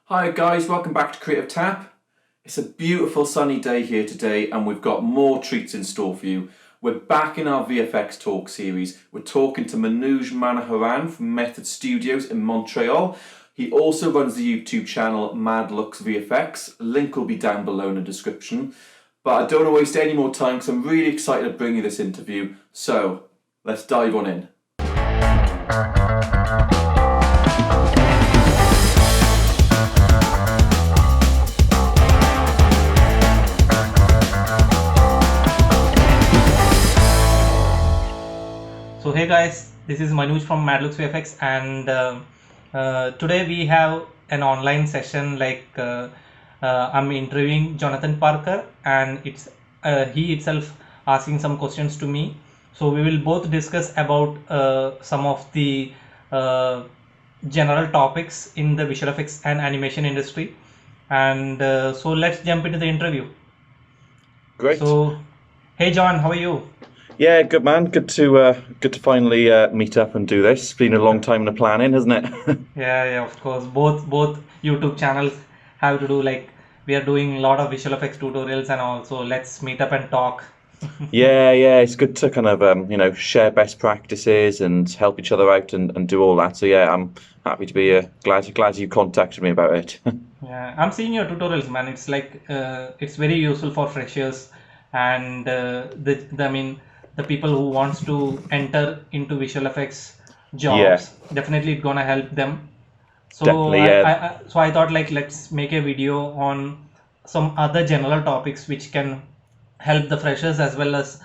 Hi guys, welcome back to Creative Tap. It's a beautiful sunny day here today and we've got more treats in store for you. We're back in our VFX Talk series. We're talking to Manooj Manoharan from Method Studios in Montreal. He also runs the YouTube channel Madlookzvfx. Link will be down below in the description. But I don't want to waste any more time because I'm really excited to bring you this interview. So, let's dive on in. So hey guys, this is Manooj from Madlookzvfx, and today we have an online session. I'm interviewing Jonathan Parker, and it's he itself asking some questions to me. So we will both discuss about some of the general topics in the visual effects and animation industry. And so let's jump into the interview. Great. So hey John, how are you? Yeah, good man. Good to finally meet up and do this. It's been a long time in the planning, hasn't it? Yeah, of course. Both YouTube channels have to do, like, we are doing a lot of visual effects tutorials, and also let's meet up and talk. Yeah. It's good to kind of share best practices and help each other out and do all that. So yeah, I'm happy to be glad you contacted me about it. Yeah, I'm seeing your tutorials, man. It's like it's very useful for freshers and the people who wants to enter into visual effects jobs. Definitely it's gonna help them. So Definitely, yeah. I thought, like, let's make a video on some other general topics which can help the freshers, as well as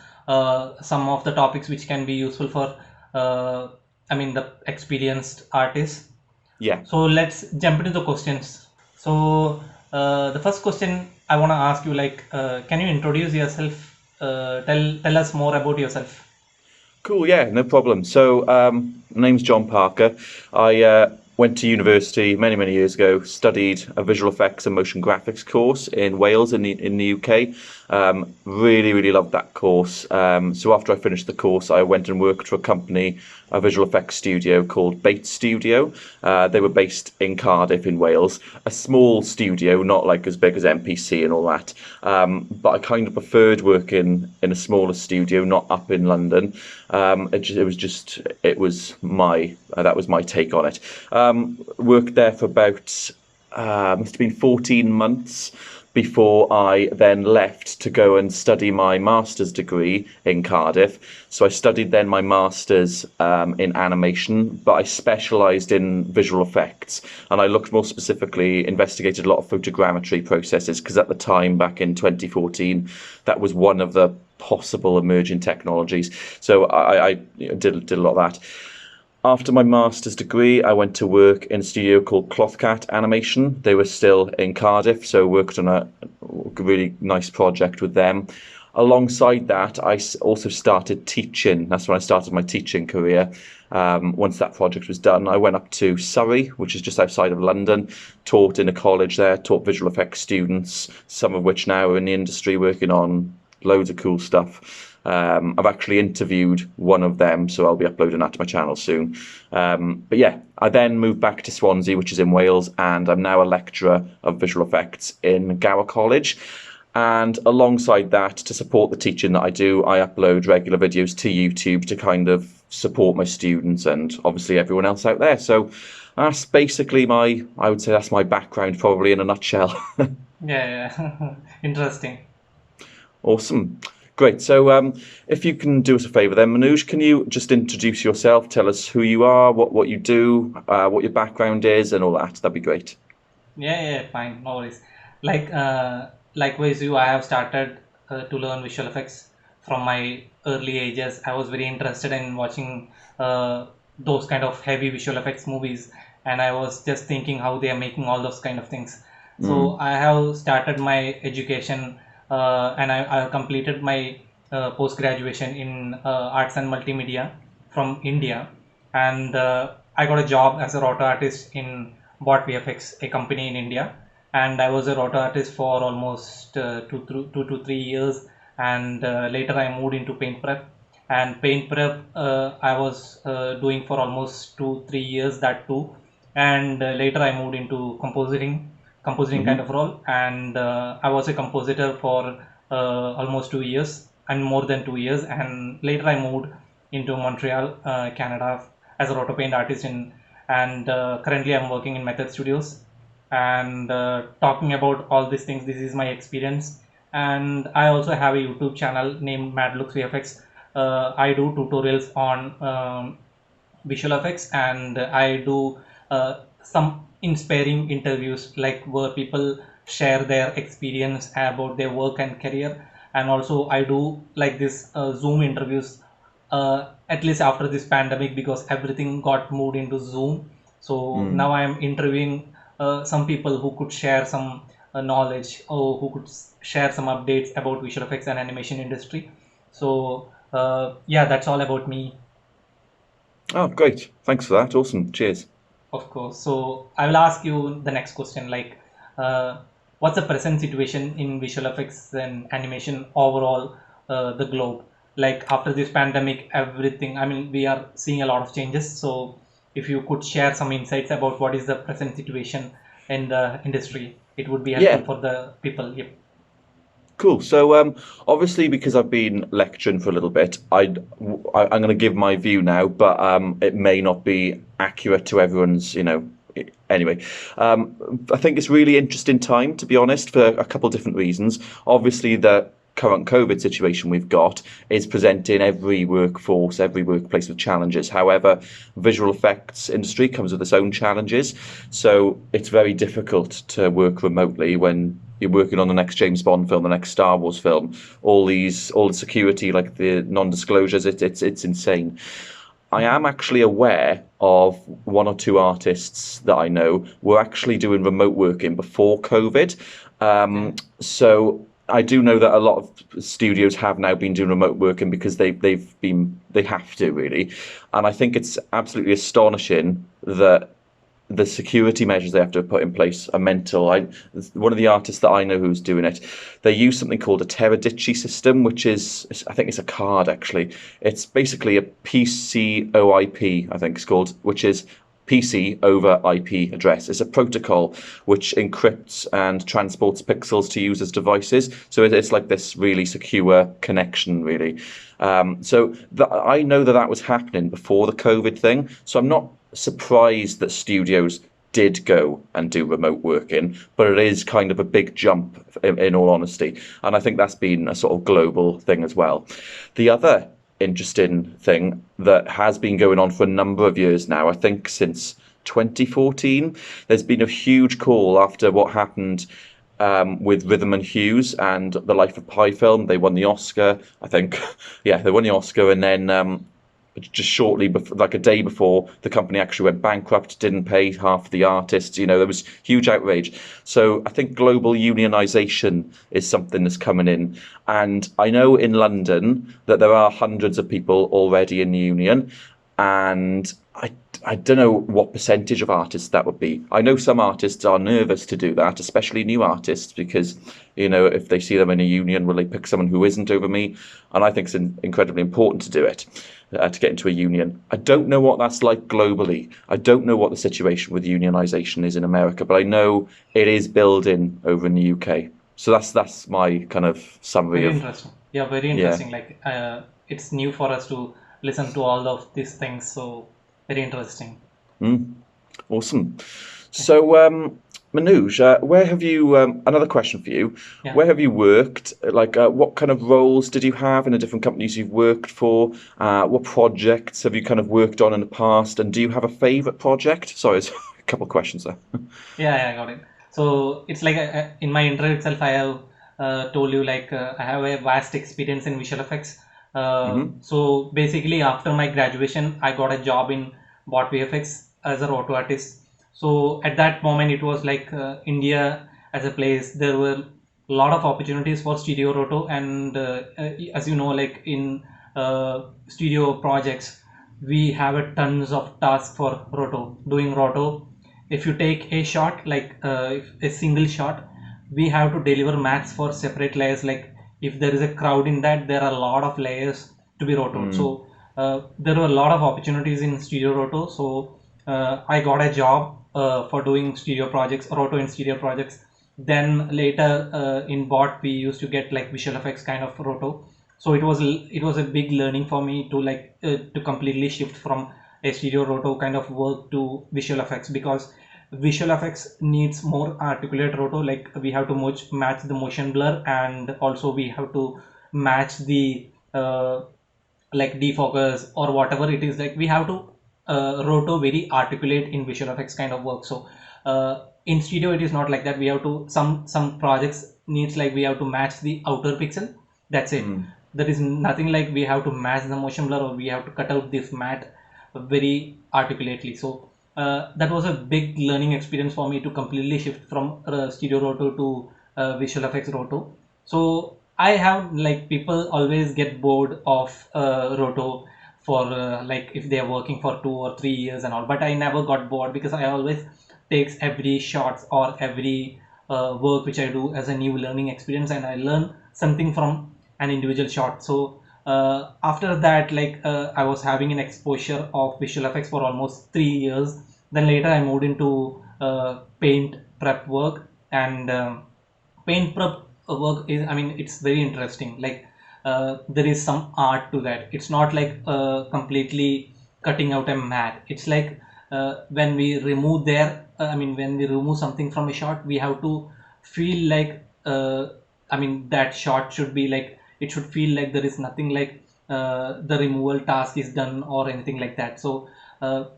some of the topics which can be useful for the experienced artists. Yeah. So let's jump into the questions. So the first question I want to ask you, can you introduce yourself? Tell us more about yourself. Cool, yeah, no problem. So, my name's John Parker. I went to university many years ago, studied a visual effects and motion graphics course in Wales in the UK. Really loved that course. So after I finished the course, I went and worked for a company, a visual effects studio called BOT Studio. They were based in Cardiff in Wales, a small studio, not like as big as MPC and all that. But I kind of preferred working in a smaller studio, not up in London. That was my take on it. Worked there for about must have been 14 months before I then left to go and study my master's degree in Cardiff. So I studied then my master's in animation, but I specialised in visual effects, and I looked more specifically, investigated a lot of photogrammetry processes, because at the time, back in 2014, that was one of the possible emerging technologies. So I did a lot of that. After my master's degree, I went to work in a studio called Clothcat Animation. They were still in Cardiff, so worked on a really nice project with them. Alongside that, I also started teaching. That's when I started my teaching career. Once that project was done, I went up to Surrey, which is just outside of London, taught in a college there, taught visual effects students, some of which now are in the industry working on loads of cool stuff. I've actually interviewed one of them, so I'll be uploading that to my channel soon. But yeah, I then moved back to Swansea, which is in Wales, and I'm now a lecturer of visual effects in Gower College. And alongside that, to support the teaching that I do, I upload regular videos to YouTube to kind of support my students and obviously everyone else out there. So that's basically I would say that's my background, probably in a nutshell. Yeah. Interesting. Awesome. Great. So if you can do us a favour then, Manooj, can you just introduce yourself, tell us who you are, what you do, what your background is and all that. That'd be great. Yeah, fine. No worries. Likewise, I have started to learn visual effects from my early ages. I was very interested in watching those kind of heavy visual effects movies, and I was just thinking how they are making all those kind of things. So I have started my education, and I have completed my post-graduation in arts and multimedia from India, and I got a job as a roto artist in BOT VFX, a company in India, and I was a roto artist for almost 2 to 3 years, and later I moved into paint prep, and paint prep I was doing for almost 2-3 years, that too. and later I moved into compositing kind Hmm. of role, and I was a compositor for almost 2 years and more than 2 years, and later I moved into Montreal, Canada, as a roto paint artist in, and currently I'm working in Method Studios, and talking about all these things. This is my experience, and I also have a YouTube channel named Madlookzvfx. I do tutorials on visual effects, and I do some inspiring interviews, like where people share their experience about their work and career. And also I do like this Zoom interviews, at least after this pandemic, because everything got moved into Zoom. So now I am interviewing some people who could share some knowledge, or who could share some updates about visual effects and animation industry. So yeah, that's all about me. Oh, great. Thanks for that. Awesome. Cheers. Of course. So I will ask you the next question, like, what's the present situation in visual effects and animation overall, the globe? Like after this pandemic, everything, I mean, we are seeing a lot of changes. So if you could share some insights about what is the present situation in the industry, it would be helpful Yeah. for the people. Yep. Cool. So, obviously, because I've been lecturing for a little bit, I'm going to give my view now, but it may not be accurate to everyone's. Anyway, I think it's really interesting time, to be honest, for a couple of different reasons. Obviously, the current COVID situation we've got is presenting every workforce, every workplace with challenges. However, visual effects industry comes with its own challenges, so it's very difficult to work remotely when you're working on the next James Bond film, the next Star Wars film. All the security, like the non-disclosures, it's insane. I am actually aware of one or two artists that I know were actually doing remote working before COVID. Okay. So I do know that a lot of studios have now been doing remote working because they have to really, and I think it's absolutely astonishing that the security measures they have to put in place are mental. One of the artists that I know who's doing it, they use something called a Teradicci system, which is, I think it's a card actually. It's basically a PCOIP, I think it's called, which is PC over IP address. It's a protocol which encrypts and transports pixels to users' devices. So it's like this really secure connection, really. I know that was happening before the COVID thing. So I'm not surprised that studios did go and do remote working, but it is kind of a big jump in all honesty. And I think that's been a sort of global thing as well. The other interesting thing that has been going on for a number of years now, I think since 2014, there's been a huge call after what happened with Rhythm and Hughes and the Life of Pi film. They won the Oscar, I think. Yeah, they won the Oscar, and then just shortly before, like a day before, the company actually went bankrupt, didn't pay half the artists. There was huge outrage. So I think global unionization is something that's coming in. And I know in London that there are hundreds of people already in the union. And I don't know what percentage of artists that would be. I know some artists are nervous to do that, especially new artists, because, if they see them in a union, will they pick someone who isn't over me? And I think it's incredibly important to do it, to get into a union. I don't know what that's like globally. I don't know what the situation with unionization is in America, but I know it is building over in the UK. So that's my kind of summary Very of, interesting. Yeah, very yeah. interesting. Like, it's new for us to listen to all of these things. So very interesting. Awesome. So, Manoj, where have you? Another question for you. Yeah. Where have you worked? Like, what kind of roles did you have in the different companies you've worked for? What projects have you kind of worked on in the past? And do you have a favorite project? Sorry, it's a couple of questions there. Yeah, I got it. So it's like in my intro itself, I have told you, like, I have a vast experience in visual effects. So basically, after my graduation, I got a job in BOT VFX as a roto artist. So at that moment, it was like India as a place. There were a lot of opportunities for studio roto, and as you know, like in studio projects, we have a tons of tasks for roto, doing roto. If you take a shot, like a single shot, we have to deliver maths for separate layers. Like if there is a crowd in that, there are a lot of layers to be rotoed. So there were a lot of opportunities in studio roto. So I got a job for doing studio projects, roto in studio projects. Then later in bot we used to get like visual effects kind of roto. So it was a big learning for me to to completely shift from a studio roto kind of work to visual effects, because visual effects needs more articulate roto. Like we have to match the motion blur, and also we have to match the like defocus or whatever it is. Like we have to roto very articulate in visual effects kind of work. So in studio it is not like that. We have to some projects needs like we have to match the outer pixel, that's it. There is nothing like we have to match the motion blur or we have to cut out this matte very articulately. So that was a big learning experience for me to completely shift from studio roto to visual effects roto. So I have like people always get bored of roto for like if they are working for 2 or 3 years and all, but I never got bored because I always takes every shots or every work which I do as a new learning experience, and I learn something from an individual shot. So after that, I was having an exposure of visual effects for almost 3 years. Then later I moved into paint prep work, and paint prep work is, I mean, it's very interesting. Like there is some art to that. It's not like completely cutting out a mat. It's like when we remove when we remove something from a shot, we have to feel like that shot should be like, it should feel like there is nothing like the removal task is done or anything like that. So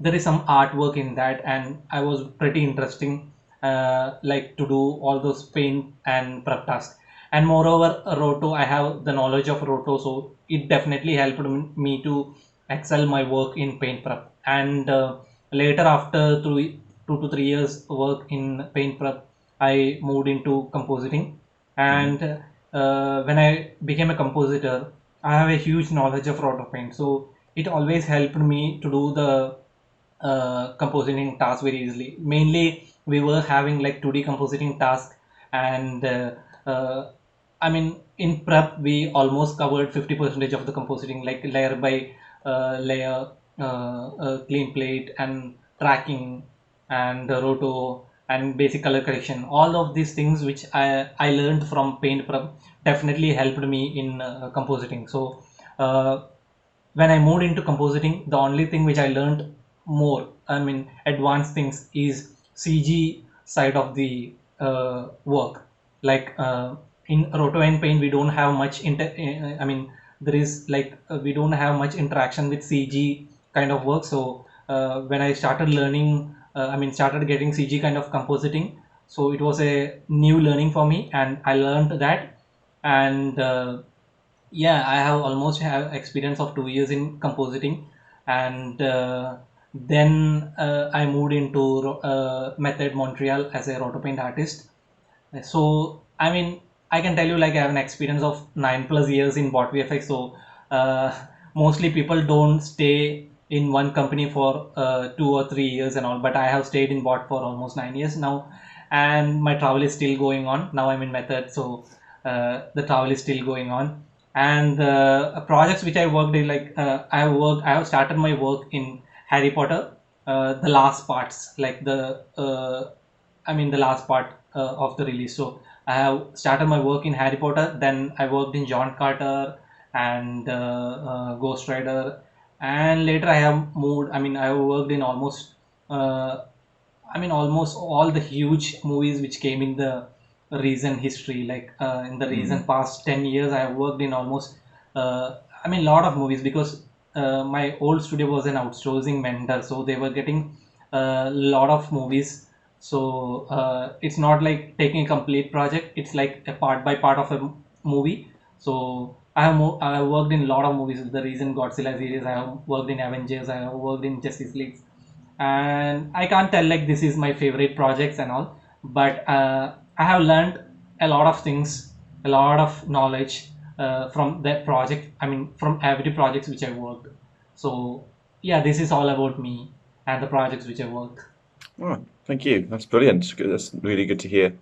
there is some artwork in that, and I was pretty interesting like to do all those paint and prep tasks. And moreover, roto, I have the knowledge of roto, so it definitely helped me to excel my work in paint prep. And later, after 2 to 3 years work in paint prep, I moved into compositing. And when I became a compositor, I have a huge knowledge of roto paint, so it always helped me to do the compositing task very easily. Mainly, we were having like 2D compositing task, and in prep we almost covered 50% of the compositing, like layer by layer, clean plate and tracking and roto and basic color correction. All of these things which I learned from paint prep definitely helped me in compositing. So when I moved into compositing, the only thing which I learned more, advanced things, is CG side of the work. Like in roto and paint, we don't have much there is like we don't have much interaction with CG kind of work. So when I started learning, started getting CG kind of compositing, so it was a new learning for me, and I learned that. And yeah, I have almost have experience of 2 years in compositing. And then I moved into Method Montreal as a roto paint artist. So I can tell you, like, I have an experience of 9+ years in BOT VFX. So mostly people don't stay in one company for 2 or 3 years and all, but I have stayed in BOT for almost 9 years now, and my travel is still going on. Now I'm in Method, so the travel is still going on. And projects which I worked in, like I have started my work in Harry Potter, the last parts, like the last part of the release. So I have started my work in Harry Potter. Then I worked in John Carter and Ghost Rider, and later I have moved. I have worked in uh, almost all the huge movies which came in the recent history. Like in the recent past 10 years, I have worked in almost lot of movies, because my old studio was an outsourcing vendor, so they were getting a lot of movies. So it's not like taking a complete project, it's like a part by part of a movie. So I have worked in a lot of movies. The recent Godzilla series, I have worked in Avengers, I have worked in Justice League. And I can't tell like this is my favorite projects and all, but I have learned a lot of things, a lot of knowledge from that project. From every project which I worked. So yeah, this is all about me and the projects which I worked. Oh, thank you. That's brilliant. That's really good to hear.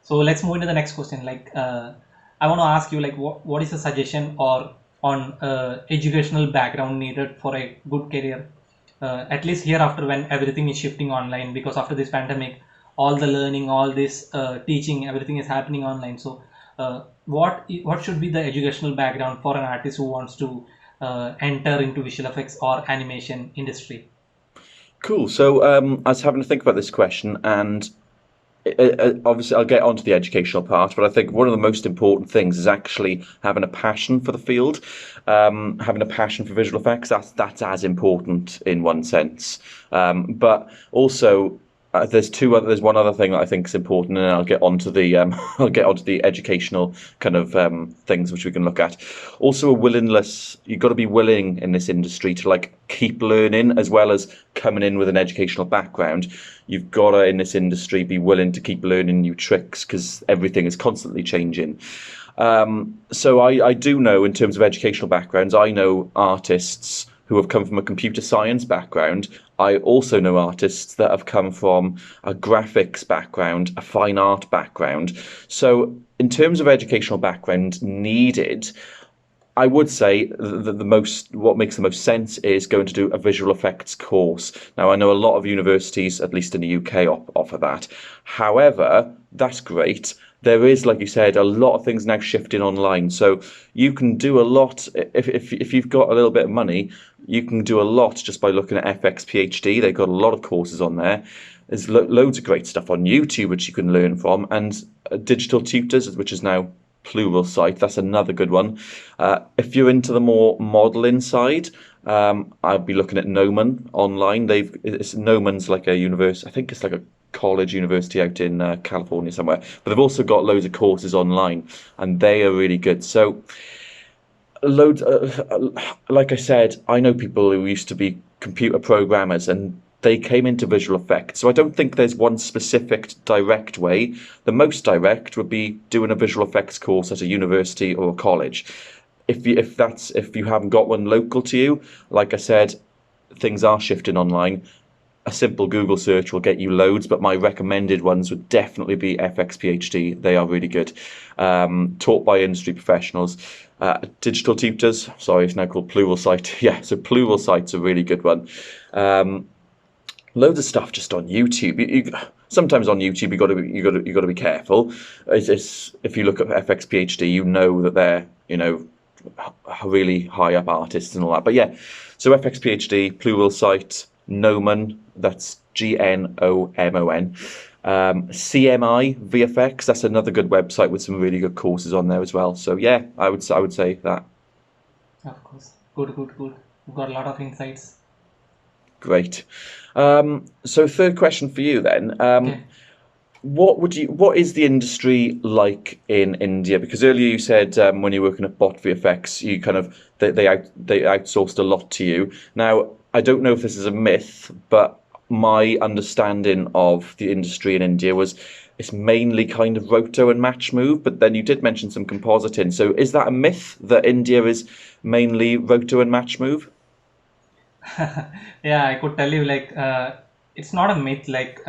So let's move into the next question. Like, I want to ask you, like, what is the suggestion or on educational background needed for a good career? at least hereafter when everything is shifting online, because after this pandemic, all the learning, all this teaching, everything is happening online. So what should be the educational background for an artist who wants to enter into visual effects or animation industry? Cool. So I was having to think about this question, and obviously I'll get onto the educational part, but I think one of the most important things is actually having a passion for the field, having a passion for visual effects. That's as important in one sense, but also. There's one other thing that I think is important, and I'll get onto the I'll get onto the educational kind of things which we can look at. Also, a willingness. You've got to be willing in this industry to like keep learning as well as coming in with an educational background. You've got to in this industry be willing to keep learning new tricks because everything is constantly changing. So I do know in terms of educational backgrounds, I know artists who have come from a computer science background. I also know artists that have come from a graphics background, a fine art background. So in terms of educational background needed, I would say what makes the most sense is going to do a visual effects course. Now, I know a lot of universities, at least in the UK, offer that. However, that's great. There is, like you said, a lot of things now shifting online. So you can do a lot if you've got a little bit of money. You can do a lot just by looking at FX PhD. They've got a lot of courses on there. There's loads of great stuff on YouTube which you can learn from, and digital tutors, which is now plural site. That's another good one. If you're into the more modeling side, I'd be looking at Gnomon online. Gnomon's like a university. I think it's like a college university out in California somewhere. But they've also got loads of courses online, and they are really good. So loads. Like I said, I know people who used to be computer programmers and they came into visual effects. So I don't think there's one specific direct way. The most direct would be doing a visual effects course at a university or a college. If you haven't got one local to you, like I said, things are shifting online. A simple Google search will get you loads, but my recommended ones would definitely be FX PhD. They are really good. Taught by industry professionals. Digital tutors, sorry, it's now called plural site. Yeah, so plural site's a really good one. Loads of stuff just on YouTube. Sometimes on YouTube you got to be careful. If you look at FX PhD, you know that they're really high up artists and all that. But yeah, so FX PhD, plural site, Gnomon. That's GNOMON. CMI VFX. That's another good website with some really good courses on there as well. So yeah, I would say that. Of course, good. You've got a lot of insights. Great. So third question for you then. Okay. What is the industry like in India? Because earlier you said when you're working at BOT VFX, you kind of they outsourced a lot to you. Now, I don't know if this is a myth, but my understanding of the industry in India was it's mainly kind of roto and matchmove, but then you did mention some compositing. So is that a myth that India is mainly roto and matchmove? Yeah, I could tell you like it's not a myth. Like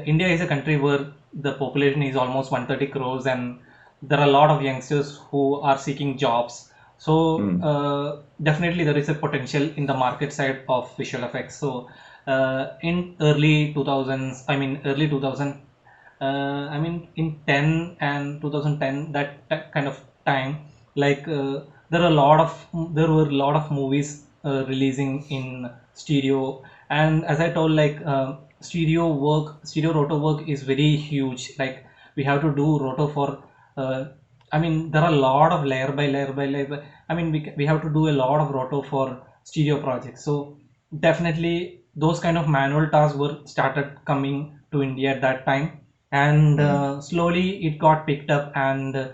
India is a country where the population is almost 130 crores, and there are a lot of youngsters who are seeking jobs. So definitely there is a potential in the market side of visual effects. So in early 2000s, early 2000, in 10 and 2010, that kind of time, like there were a lot of movies releasing in stereo, and as I told, like stereo roto work is very huge. Like we have to do roto for there are a lot of layer by layer by layer. We have to do a lot of roto for stereo projects. So definitely those kind of manual tasks were started coming to India at that time, and slowly it got picked up, and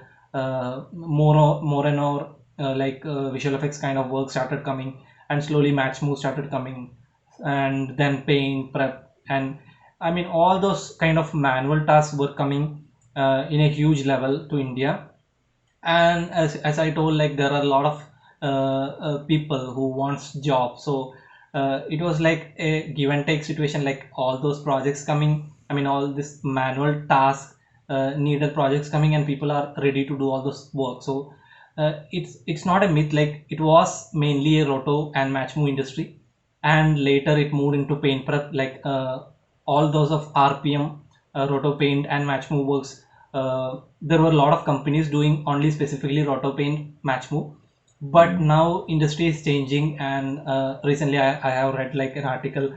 more and more visual effects kind of work started coming, and slowly matchmove started coming, and then paint prep, and all those kind of manual tasks were coming in a huge level to India. And as I told, like there are a lot of people who wants jobs. So it was like a give and take situation, like all those projects coming, all this manual task needed projects coming, and people are ready to do all those work. So it's not a myth. Like it was mainly a roto and matchmove industry, and later it moved into paint prep, like all those of RPM, roto paint and matchmove works. There were a lot of companies doing only specifically roto paint matchmove, but now industry is changing, and recently I have read like an article,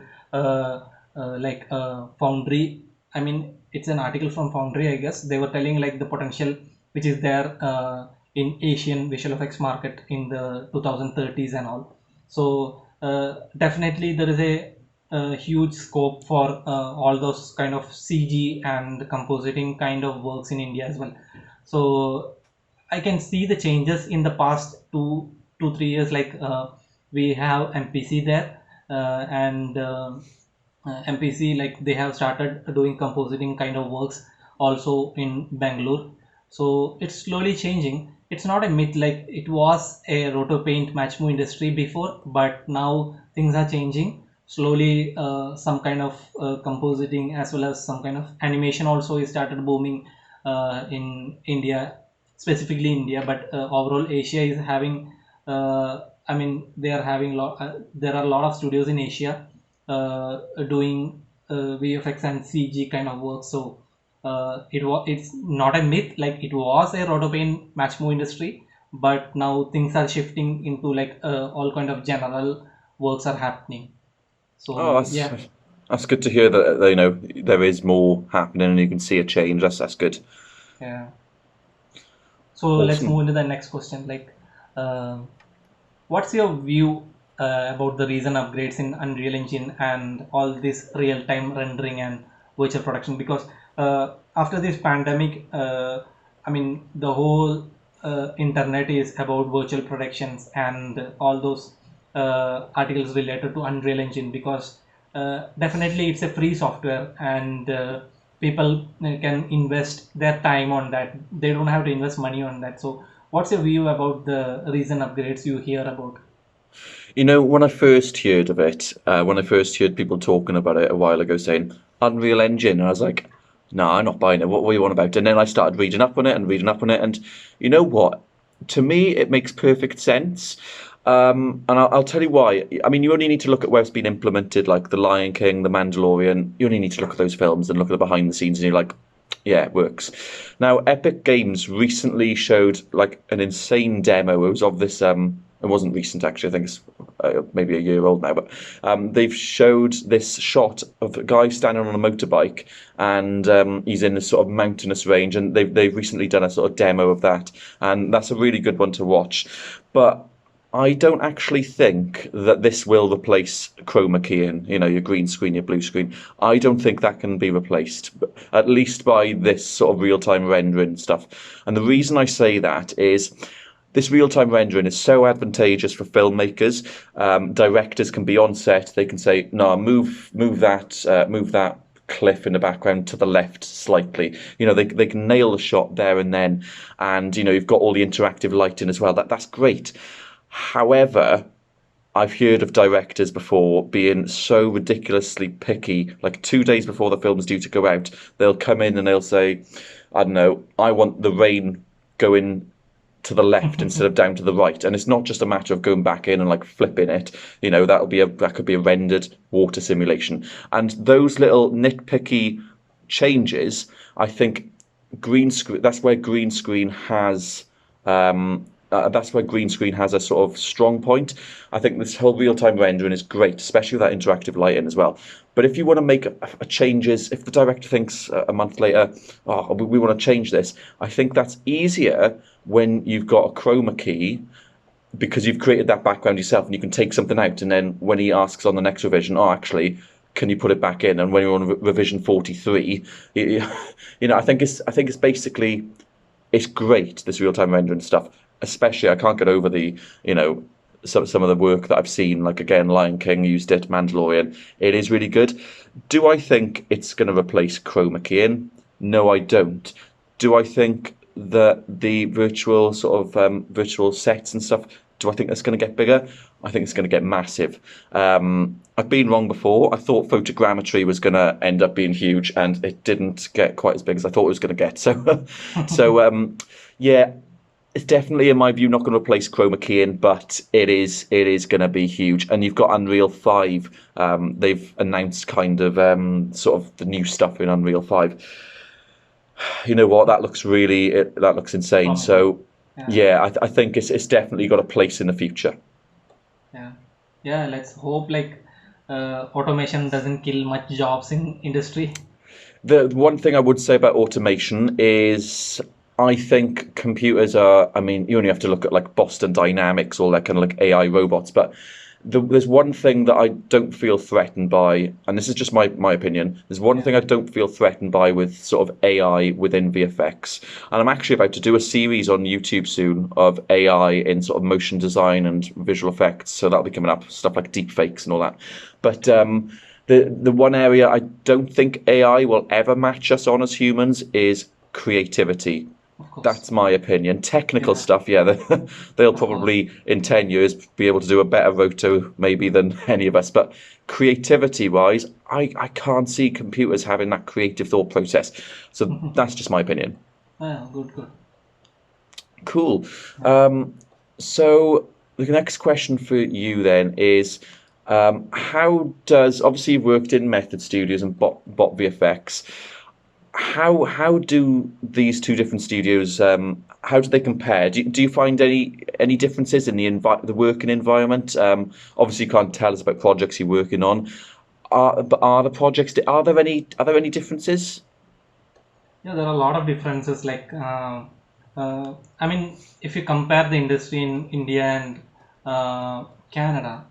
Foundry, I mean it's an article from Foundry, I guess. They were telling like the potential which is there in Asian visual effects market in the 2030s and all. So definitely there is a huge scope for all those kind of CG and compositing kind of works in India as well. So I can see the changes in the past 2 3 years. Like we have MPC there, and MPC, like they have started doing compositing kind of works also in Bangalore. So it's slowly changing. It's not a myth, like it was a roto paint matchmove industry before, but now things are changing slowly. Some kind of compositing as well as some kind of animation also is started booming in India, specifically India, but overall Asia is having. I mean, they are having lot. There are a lot of studios in Asia doing VFX and CG kind of work. So it's not a myth. Like it was a rotopaint matchmove industry, but now things are shifting into like all kind of general works are happening. Oh, So yeah, that's good to hear that there is more happening and you can see a change. That's good. yeah. So let's Awesome. move into the next question. Like, um what's your view about the recent upgrades in Unreal Engine and all this real-time rendering and virtual production? Because after this pandemic, I mean, the whole internet is about virtual productions and all those articles related to Unreal Engine. Because definitely it's a free software, and people can invest their time on that. They don't have to invest money on that. So what's your view about the recent upgrades you hear about? When I first heard of it, when I first heard people talking about it a while ago saying Unreal Engine, and I was like, no, I'm not buying it. What are you on about? And then I started reading up on it and reading up on it. And you know what? To me, it makes perfect sense. And I'll tell you why. I mean, you only need to look at where it's been implemented, like The Lion King, The Mandalorian. You only need to look at those films and look at the behind the scenes, and you're like, yeah, it works. Now, Epic Games recently showed like an insane demo. It was of this. It wasn't recent actually. I think it's maybe a year old now. But they've showed this shot of a guy standing on a motorbike, and he's in this sort of mountainous range. And they've recently done a sort of demo of that, and that's a really good one to watch. But I don't actually think that this will replace chroma keying, your green screen, your blue screen. I don't think that can be replaced, at least by this sort of real-time rendering stuff. And the reason I say that is this real-time rendering is so advantageous for filmmakers. Directors can be on set. They can say, no, move that cliff in the background to the left slightly. They can nail the shot there and then. And, you've got all the interactive lighting as well. That's great. However, I've heard of directors before being so ridiculously picky, like 2 days before the film's due to go out, they'll come in and they'll say, I don't know, I want the rain going to the left instead of down to the right. And it's not just a matter of going back in and like flipping it. That could be a rendered water simulation. And those little nitpicky changes, I think that's where green screen has a sort of strong point. I think this whole real-time rendering is great, especially with that interactive lighting as well. But if you want to make a changes, if the director thinks a month later, oh, we want to change this, I think that's easier when you've got a chroma key, because you've created that background yourself and you can take something out, and then when he asks on the next revision, oh, actually, can you put it back in? And when you're on revision 43, I think it's basically, it's great, this real-time rendering stuff. Especially, I can't get over the, some of the work that I've seen, like again, Lion King used it, Mandalorian. It is really good. Do I think it's going to replace chroma keying? No, I don't. Do I think that the virtual virtual sets and stuff, do I think that's going to get bigger? I think it's going to get massive. I've been wrong before. I thought photogrammetry was going to end up being huge, and it didn't get quite as big as I thought it was going to get. So, yeah. It's definitely, in my view, not going to replace chroma keying, but it is going to be huge. And you've got Unreal 5. They've announced kind of sort of the new stuff in Unreal 5. You know what? That looks insane. Promising. So Yeah, yeah, I think it's definitely got a place in the future. yeah, yeah. Let's hope like automation doesn't kill much jobs in industry. The one thing I would say about automation is I think computers are, I mean, you only have to look at like Boston Dynamics, all that kind of like AI robots, but there's one thing that I don't feel threatened by, and this is just my opinion. There's one Yeah. thing I don't feel threatened by with sort of AI within VFX, and I'm actually about to do a series on YouTube soon of AI in sort of motion design and visual effects. So that'll be coming up, stuff like deepfakes and all that. But the one area I don't think AI will ever match us on as humans is creativity. Of course. That's my opinion. Technical Yeah. stuff, yeah, they'll Of course. probably in 10 years be able to do a better roto maybe than any of us. But creativity wise, I can't see computers having that creative thought process. So that's just my opinion. Yeah, good, good. Cool. Yeah. So the next question for you then is, how does, obviously you've worked in Method Studios and Bot VFX. How do these two different studios, how do they compare? Do you find any differences in the working environment? Obviously you can't tell us about projects you're working on. Are the projects, are there any differences? Yeah, there are a lot of differences. Like, I mean, if you compare the industry in India and Canada,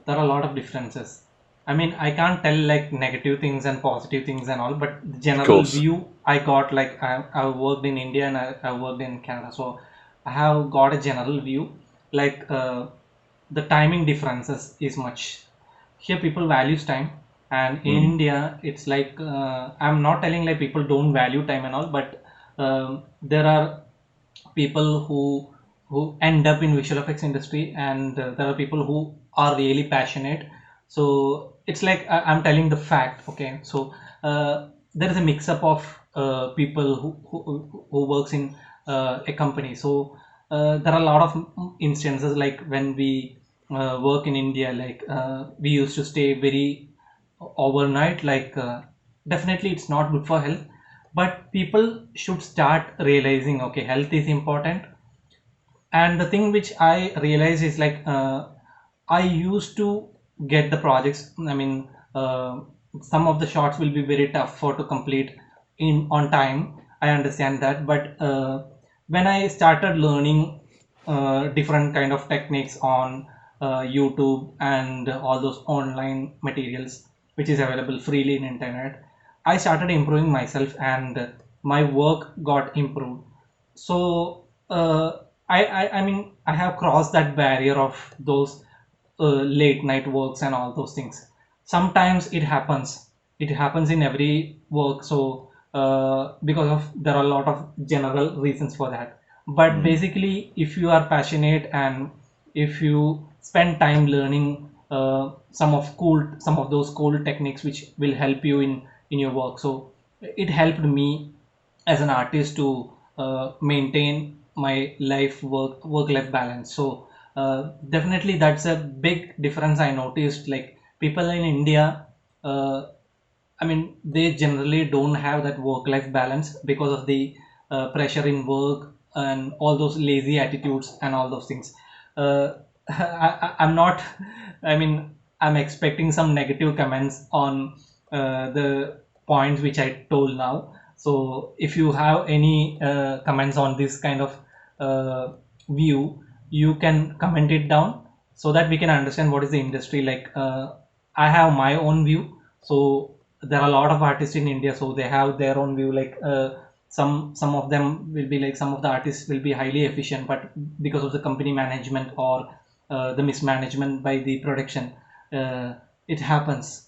there are a lot of differences. I mean, I can't tell like negative things and positive things and all, but the Of general course. view I got, like I worked in India and I worked in Canada, so I have got a general view. Like, the timing differences is much. Here people values time, and in Mm. India it's like, I'm not telling like people don't value time and all, but there are people who end up in visual effects industry, and there are people who are really passionate. So it's like, I'm telling the fact. Okay, so there is a mix up of people who works in a company. So there are a lot of instances, like when we work in India, like we used to stay very overnight. Like, definitely it's not good for health, but people should start realizing, okay, health is important. And the thing which I realize is like, I used to get the projects. I mean, some of the shots will be very tough for to complete in on time. I understand that, but when I started learning different kind of techniques on YouTube and all those online materials which is available freely in internet, I started improving myself, and my work got improved. So I mean, I have crossed that barrier of those late night works and all those things. Sometimes it happens in every work. So because of, there are a lot of general reasons for that, but Mm. basically if you are passionate and if you spend time learning some of those cool techniques which will help you in your work. So it helped me as an artist to maintain my work life balance. So definitely that's a big difference I noticed. Like, people in India, uh, I mean, they generally don't have that work life balance because of the pressure in work and all those lazy attitudes and all those things. I'm not, I mean, I'm expecting some negative comments on the points which I told now. So if you have any comments on this kind of view, you can comment it down so that we can understand what is the industry like. I have my own view. So there are a lot of artists in India, so they have their own view. Like, some of them will be like, some of the artists will be highly efficient, but because of the company management or the mismanagement by the production, uh, it happens.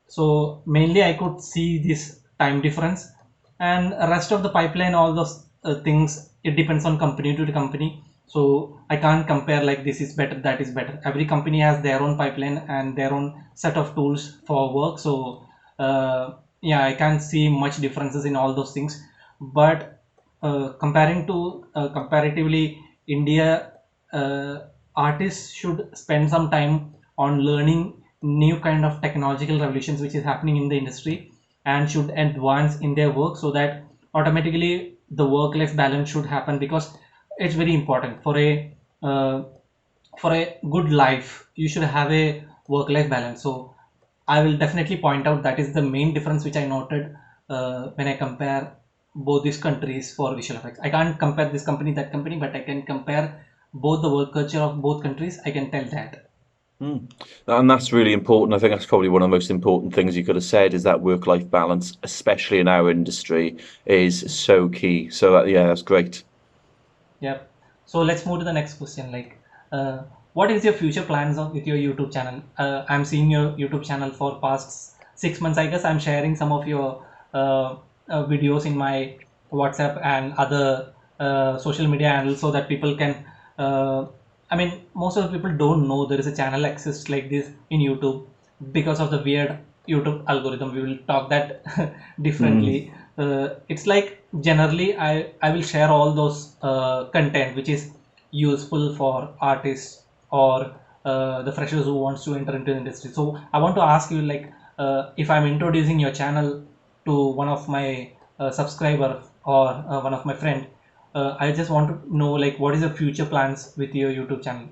So mainly I could see this time difference, and rest of the pipeline, all those things, it depends on company to the company. So I can't compare like this is better, that is better. Every company has their own pipeline and their own set of tools for work. So yeah, I can't see much differences in all those things. But comparatively, India artists should spend some time on learning new kind of technological revolutions which is happening in the industry, and should advance in their work, so that automatically the work-life balance should happen, because it's very important uh, for a good life. You should have a work-life balance. So I will definitely point out that is the main difference which I noted when I compare both these countries for visual effects. I can't compare this company, that company, but I can compare both the work culture of both countries. I can tell that. And that's really important. I think that's probably one of the most important things you could have said, is that work-life balance, especially in our industry, is so key. So yeah, that's great. Yep. So let's move to the next question. What is your future plans with your YouTube channel? I'm seeing your YouTube channel for past 6 months. I guess I'm sharing some of your videos in my WhatsApp and other social media handles, so that people can. I mean, most of the people don't know there is a channel exists like this in YouTube because of the weird YouTube algorithm. We will talk that differently. It's like generally I will share all those content which is useful for artists or the freshers who wants to enter into the industry. So I want to ask you, if I'm introducing your channel to one of my subscriber or one of my friend, I just want to know, like, what is the future plans with your YouTube channel?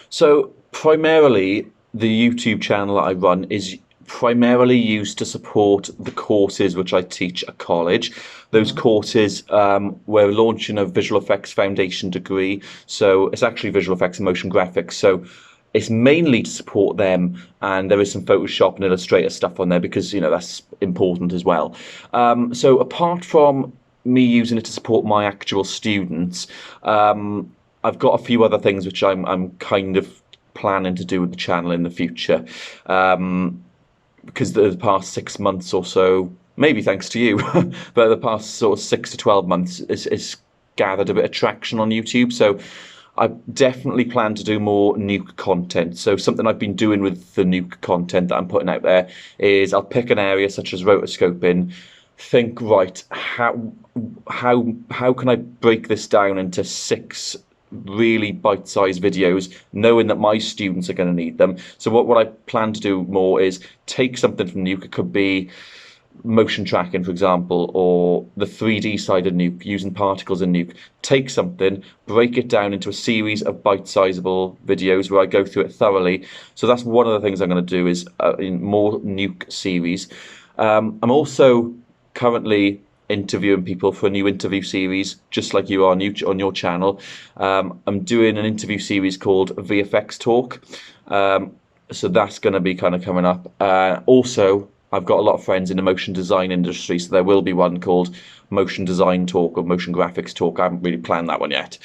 So primarily, the YouTube channel that I run is primarily used to support the courses which I teach at college. Those courses, we're launching a visual effects foundation degree. So it's actually visual effects and motion graphics. So it's mainly to support them, and there is some Photoshop and Illustrator stuff on there because, that's important as well. So apart from me using it to support my actual students, I've got a few other things which I'm kind of planning to do with the channel in the future, because the past 6 months or so, maybe thanks to you, but the past sort of 6 to 12 months, it's gathered a bit of traction on YouTube. So I definitely plan to do more nuke content. So something I've been doing with the nuke content that I'm putting out there is I'll pick an area such as rotoscoping, think, right, how can I break this down into 6 really bite-sized videos, knowing that my students are going to need them. So what I plan to do more is take something from nuke. It could be motion tracking, for example, or the 3D side of nuke, using particles in nuke. Take something, break it down into a series of bite-sizable videos where I go through it thoroughly. So that's one of the things I'm going to do, is in more nuke series. I'm also currently interviewing people for a new interview series, just like you are on your channel. I'm doing an interview series called VFX Talk. So that's going to be kind of coming up. Also, I've got a lot of friends in the motion design industry, so there will be one called Motion Design Talk or Motion Graphics Talk. I haven't really planned that one yet.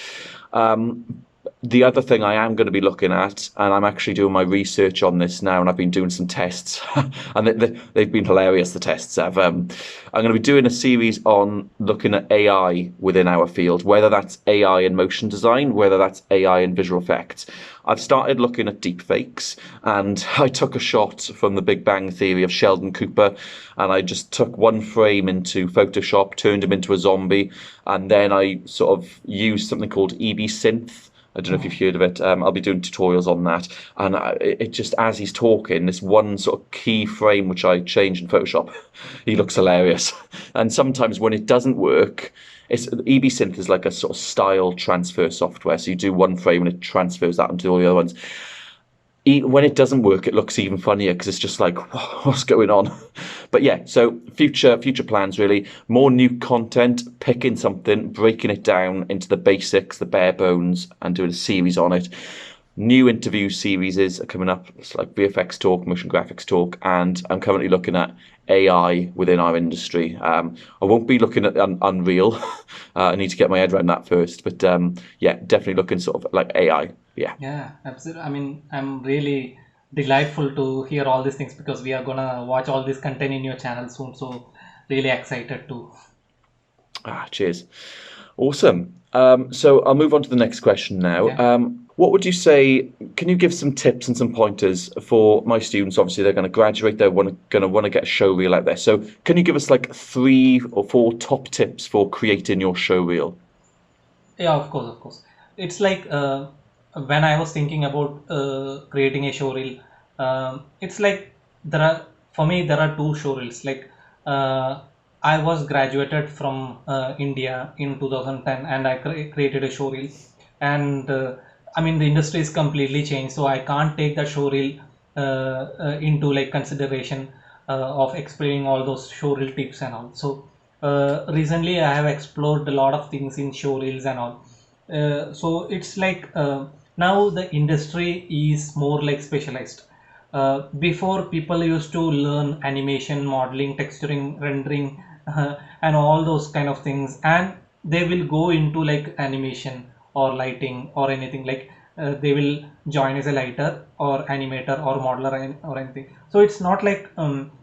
The other thing I am going to be looking at, and I'm actually doing my research on this now, and I've been doing some tests, and they've been hilarious, the tests have. I'm going to be doing a series on looking at AI within our field, whether that's AI in motion design, whether that's AI in visual effects. I've started looking at deepfakes, and I took a shot from the Big Bang Theory of Sheldon Cooper, and I just took one frame into Photoshop, turned him into a zombie, and then I sort of used something called EB Synth. I don't know if you've heard of it. I'll be doing tutorials on that. And it just, as he's talking, this one sort of key frame which I change in Photoshop, he looks hilarious. And sometimes when it doesn't work, EB Synth is like a sort of style transfer software. So you do one frame and it transfers that into all the other ones. When it doesn't work, it looks even funnier because it's just like, what's going on? But yeah, so future plans, really. More new content, picking something, breaking it down into the basics, the bare bones, and doing a series on it. New interview series are coming up. It's like VFX Talk, Motion Graphics Talk, and I'm currently looking at AI within our industry. I won't be looking at Unreal. I need to get my head around that first. But yeah, definitely looking sort of like AI. Yeah. Yeah, absolutely. I mean, I'm really delightful to hear all these things, because we are gonna watch all this content in your channel soon. So really excited to. Cheers. Awesome. So I'll move on to the next question now. Yeah. What would you say? Can you give some tips and some pointers for my students? Obviously, they're going to graduate. They're going to want to get a show reel out there. So can you give us like 3 or 4 top tips for creating your show reel? Yeah, of course, of course. it's like when I was thinking about creating a showreel, it's like there are for me there are two showreels. Like uh, I was graduated from India in 2010, and I created a showreel, and I mean the industry is completely changed, so I can't take that showreel into like consideration of explaining all those showreel tips and all. So recently I have explored a lot of things in showreels and all. So it's like now the industry is more like specialized. Before, people used to learn animation, modeling, texturing, rendering, and all those kind of things, and they will go into like animation or lighting or anything. Like they will join as a lighter or animator or modeler or anything. So it's not like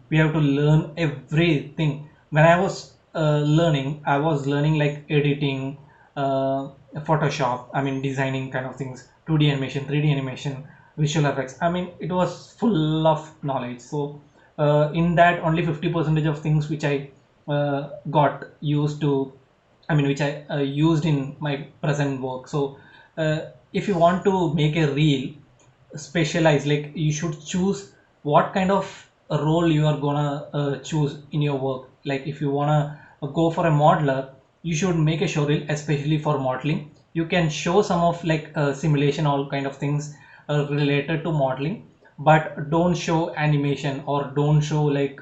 we have to learn everything. When I was learning, I was learning like editing, Photoshop, I mean designing kind of things, 2D animation, 3D animation, visual effects. I mean it was full of knowledge. So in that, only 50% of things which I got used to, I mean which I used in my present work. So if you want to make a reel, specialize, like you should choose what kind of a role you are gonna choose in your work. Like if you wanna go for a modeler, you should make a showreel especially for modeling. You can show some of like simulation, all kind of things related to modeling, but don't show animation or don't show like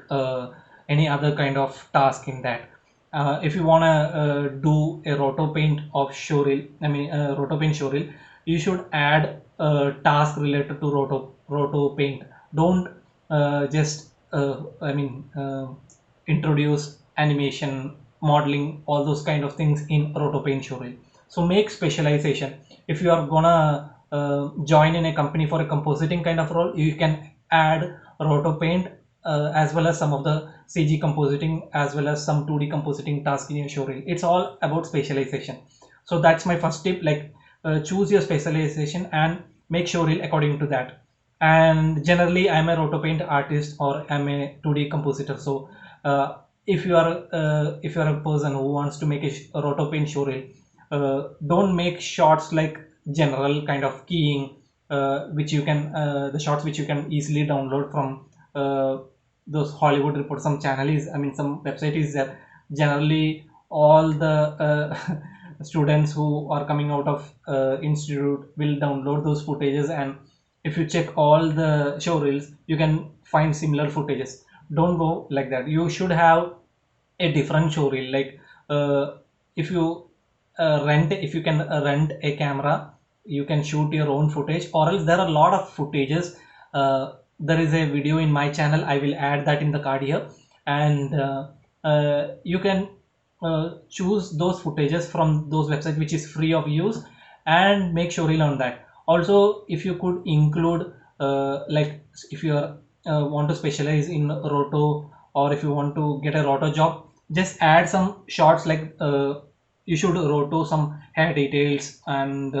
any other kind of task in that. If you want to do a roto paint of showreel, I mean roto paint showreel, you should add a task related to roto paint. Don't just I mean introduce animation, modeling, all those kind of things in roto paint showreel. So make specialization. If you are gonna join in a company for a compositing kind of role, you can add roto paint as well as some of the CG compositing, as well as some 2D compositing task in your showreel. It's all about specialization. So that's my first tip. Like choose your specialization and make showreel according to that. And generally, I'm a roto paint artist or I'm a 2D compositor. So if you are a person who wants to make a roto paint showreel, don't make shots like general kind of keying, which you can the shots which you can easily download from those Hollywood reports. Some channel is, I mean some website is there. Generally all the students who are coming out of institute will download those footages, and if you check all the show reels, you can find similar footages. Don't go like that. You should have a different show reel. Like if you if you can rent a camera, you can shoot your own footage, or else there are a lot of footages. There is a video in my channel, I will add that in the card here, and you can choose those footages from those websites which is free of use, and make showreel on that. Also, if you could include like if you are want to specialize in roto, or if you want to get a roto job, just add some shots like you should roto some hair details and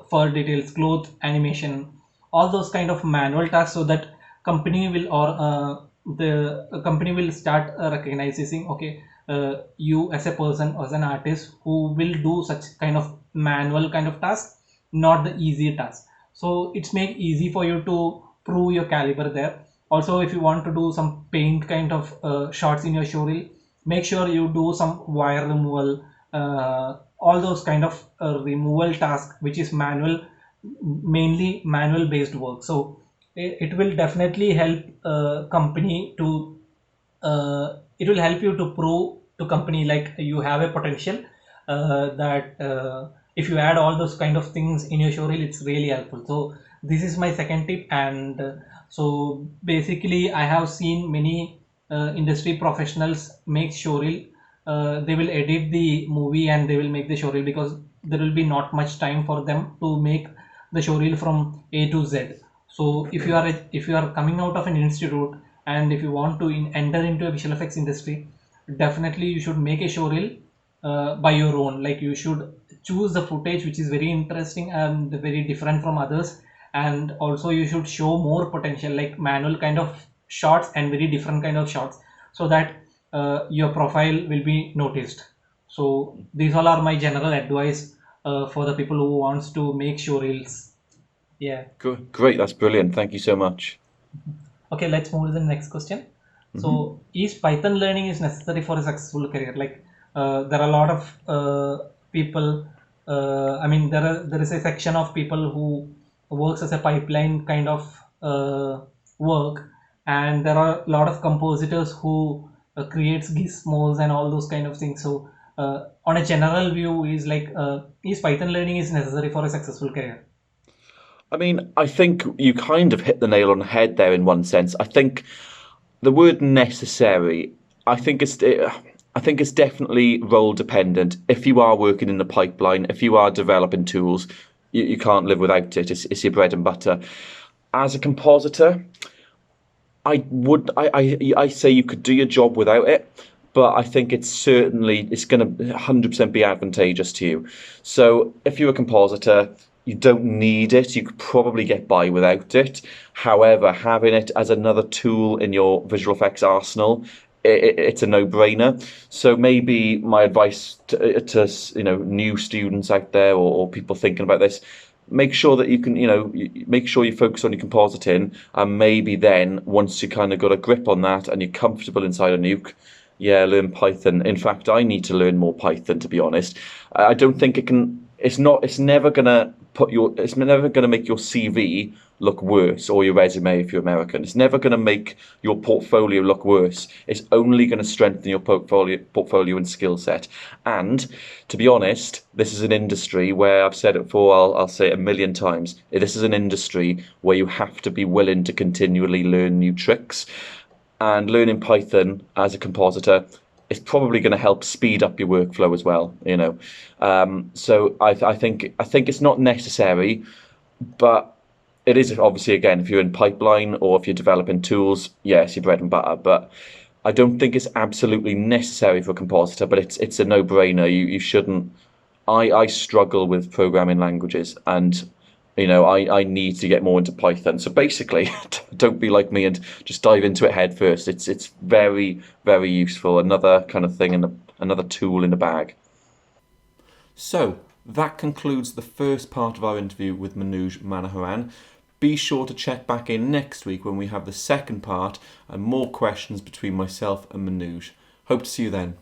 fur details, cloth animation, all those kind of manual tasks, so that company will, or the company will start recognizing, okay, you as a person, as an artist who will do such kind of manual kind of task, not the easy task. So it's make easy for you to prove your caliber there. Also, if you want to do some paint kind of shots in your showreel, make sure you do some wire removal, all those kind of removal task which is manual, mainly manual based work. So it will definitely help company to it will help you to prove to company like you have a potential, that if you add all those kind of things in your showreel, it's really helpful. So this is my second tip. And so basically I have seen many industry professionals make showreel. They will edit the movie and they will make the showreel, because there will be not much time for them to make the showreel from A to Z. So if you are coming out of an institute, and if you want to enter into a visual effects industry, definitely you should make a showreel by your own. Like you should choose the footage which is very interesting and very different from others, and also you should show more potential, like manual kind of shots and very different kind of shots, so that your profile will be noticed. So these all are my general advice for the people who wants to make showreels. Yeah. Great, that's brilliant. Thank you so much. Okay, let's move to the next question. So, is Python learning is necessary for a successful career? Like, there are a lot of people. I mean, there is a section of people who works as a pipeline kind of work, and there are a lot of compositors who creates gizmos and all those kind of things. So, on a general view, is Python learning is necessary for a successful career? I mean, I think you kind of hit the nail on the head there in one sense. I think the word necessary, I think it's definitely role dependent. If you are working in the pipeline, if you are developing tools, you can't live without it. It's your bread and butter. As a compositor, I say you could do your job without it, but I think it's going to 100% be advantageous to you. So if you're a compositor, you don't need it. You could probably get by without it. However, having it as another tool in your visual effects arsenal, it's a no-brainer. So maybe my advice to new students out there, or people thinking about this, make sure that make sure you focus on your compositing, and maybe then once you kind of got a grip on that and you're comfortable inside a nuke, yeah, learn Python. In fact, I need to learn more Python, to be honest. I don't think it can. It's never gonna It's never gonna make your CV look worse, or your resume if you're American. It's never gonna make your portfolio look worse. It's only gonna strengthen your portfolio and skill set. And to be honest, this is an industry where I've said it before. I'll say it a million times. This is an industry where you have to be willing to continually learn new tricks. And learning Python as a compositor is probably going to help speed up your workflow as well. So I think it's not necessary, but it is obviously, again, if you're in pipeline or if you're developing tools, yes, your bread and butter. But I don't think it's absolutely necessary for a compositor. But it's a no-brainer. You shouldn't. I struggle with programming languages, and I need to get more into Python. So basically, don't be like me and just dive into it head first. It's very, very useful. Another kind of thing, and another tool in the bag. So that concludes the first part of our interview with Manooj Manoharan. Be sure to check back in next week when we have the second part and more questions between myself and Manooj. Hope to see you then.